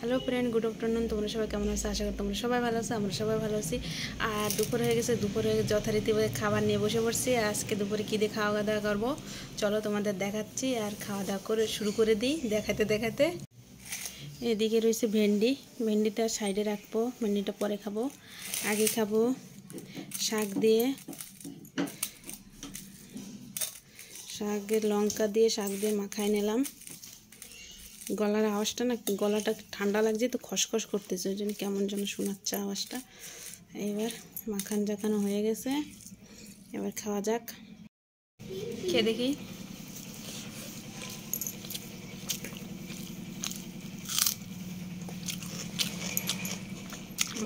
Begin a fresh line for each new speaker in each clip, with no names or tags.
Hello friend, good afternoon. তোমরা সবাই কেমন আছো? আশা করি তোমরা সবাই ভালো আছো। আমরা সবাই ভালো আছি। আর দুপুর হয়ে গেছে, দুপুরে যথারীতি খাবার নিয়ে বসে পড়ছি। আজকে দুপুরে কী দিয়ে খাওয়া দাওয়া করবো চলো তোমাদের দেখাচ্ছি। আর খাওয়া দাওয়া করে শুরু করে দিই দেখাতে দেখাতে। এদিকে রয়েছে ভেন্ডি, ভেন্ডিটা সাইডে রাখবো, ভেন্ডিটা পরে খাবো। আগে খাবো শাক দিয়ে, শাকের লঙ্কা দিয়ে শাক দিয়ে মাখায় নিলাম। গলার আওয়াজটা না, গলাটা ঠান্ডা লাগছে তো খসখস করতেছে, ওই জন্য কেমন যেন শোনাচ্ছে আওয়াজটা। এবার মাখান জাখানো হয়ে গেছে, এবার খাওয়া যাক। খেয়ে দেখি।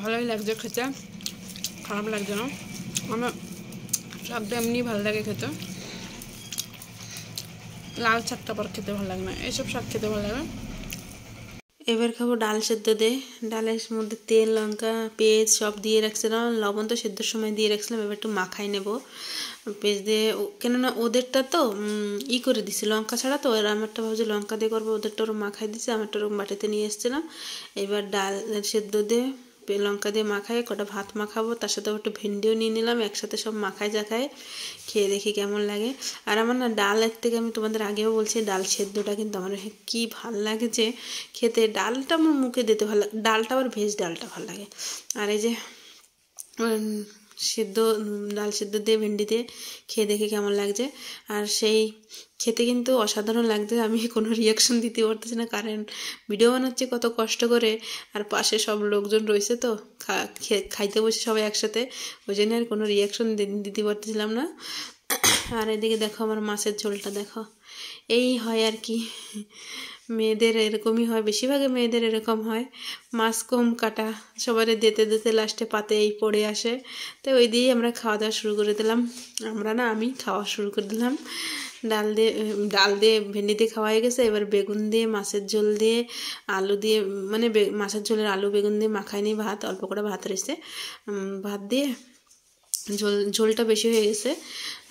ভালোই লাগছে খেতে, খারাপ লাগছে না। আমার শাকটা এমনি ভালো লাগে খেতে। লাল শাকটা পর খেতে ভালো লাগে না, এইসব শাক খেতে ভালো লাগে। এবার খাবো ডাল সেদ্ধ দিয়ে। ডালের মধ্যে তেল, লঙ্কা, পেঁয়াজ সব দিয়ে রাখছিলাম, লবণ তো সেদ্ধর সময় দিয়ে রাখছিলাম। এবার একটু মাখাই নেব পেঁয়াজ দিয়ে, কেননা ওদেরটা তো করে দিছি লঙ্কা ছাড়া, তো আর আমারটা ভাবছি লঙ্কা দিয়ে করবো, ওদেরটা ওরকম মাখাই দিছি, আমারটা ওরকম বাটিতে নিয়ে এসেছিলাম। এবার ডাল সেদ্ধ দিয়ে লঙ্কা দিয়ে মাখাই, কটা ভাত মাখাবো, তার সাথে একটু ভেন্ডিও নিয়ে নিলাম, একসাথে সব মাখাই জাখায় খেয়ে দেখি কেমন লাগে। আর আমার না ডালের থেকে, আমি তোমাদের আগেও বলছি, ডাল সেদ্ধটা কিন্তু আমার কি ভাল লাগে যে খেতে। ডালটা আমার মুখে দিতে ভালো লাগে, ডালটা আবার ভেজ ডালটা ভালো লাগে। আর এই যে সেদ্ধ ডাল সেদ্ধ দিয়ে ভেন্ডি দিয়ে খেয়ে দেখে কেমন লাগছে। আর সেই খেতে কিন্তু অসাধারণ লাগছে। আমি কোনো রিয়াকশন দিতে পারতেছি না, কারণ ভিডিও বানাচ্ছি কত কষ্ট করে, আর পাশে সব লোকজন রয়েছে, তো খাইতে বসে সবাই একসাথে, ওই জন্য আর কোনো রিয়াকশন দিতে পারতেছিলাম না। আর এদিকে দেখো আমার মাছের ঝোলটা দেখো, এই হয় আর কি, মেয়েদের এরকমই হয়, বেশিরভাগই মেয়েদের এরকম হয়, মাছ কম কাটা, সবারে দিতে দিতে লাস্টে পাতে এই পড়ে আসে। তো ওই দিয়েই আমরা খাওয়া দাওয়া শুরু করে দিলাম। আমি খাওয়া শুরু করে দিলাম। ডাল দিয়ে ভেন্ডি দিয়ে খাওয়া হয়ে গেছে। এবার বেগুন দিয়ে, মাছের ঝোল দিয়ে, আলু দিয়ে, মানে মাছের ঝোলের আলু বেগুন দিয়ে মাখাই নিই ভাত, অল্প করে ভাত রয়েছে, ভাত দিয়ে ঝোলটা বেশি হয়ে গেছে।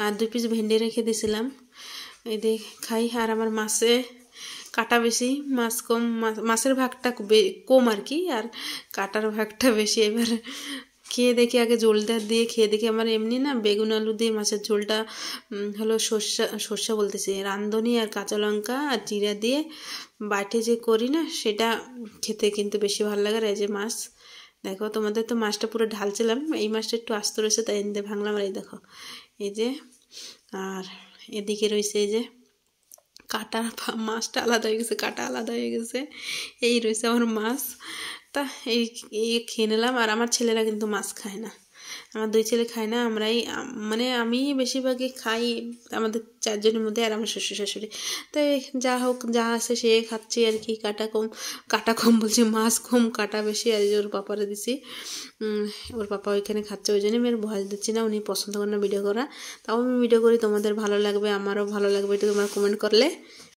আর 2 পিস ভেন্ডি রেখে দিয়েছিলাম, এই দিয়ে খাই। আর আমার মাছে কাটা বেশি, মাছ কম, মাছের ভাগটা কম আর কি, আর কাটার ভাগটা বেশি। এবার খেয়ে দেখি, আগে ঝোলটা দিয়ে খেয়ে দেখি। আমার এমনি না বেগুন আলু দিয়ে মাছের ঝোলটা হলো সর্ষা বলতেছি, রাঁধুনি আর কাঁচা লঙ্কা আর জিরা দিয়ে বাটে যে করি না, সেটা খেতে কিন্তু বেশি ভালো লাগে। আর এই যে মাছ দেখো, তোমাদের তো মাছটা পুরো ঢালছিলাম, এই মাছটা একটু আস্ত রয়েছে তাই এনে ভাঙলাম। আর এই দেখো এই যে, আর এদিকে রয়েছে এই যে কাটা, মাছটা আলাদা হয়ে গেছে, কাটা আলাদা হয়ে গেছে, এই রয়েছে আমার মাছ। তা এই খেয়ে নিলাম। আর আমার ছেলেরা কিন্তু মাছ খায় না, আমার 2 ছেলে খায় না, আমরাই মানে আমি বেশিরভাগই খাই, আমাদের 4 জনের মধ্যে, আর আমার শ্বশুর শাশুড়ি। তাই যা হোক, যা আছে সে খাচ্ছি আর কি। কাটা কম বলছি, মাছ কম কাটা বেশি। আর ওর পাপারে দিছি, ওর পাপা ওইখানে খাচ্ছে, ওই জন্য আমি আর ভয়েস দিচ্ছি না, উনি পছন্দ করেন না ভিডিও করা। তাও আমি ভিডিও করি, তোমাদের ভালো লাগবে, আমারও ভালো লাগবে, এটা তোমরা কমেন্ট করলে।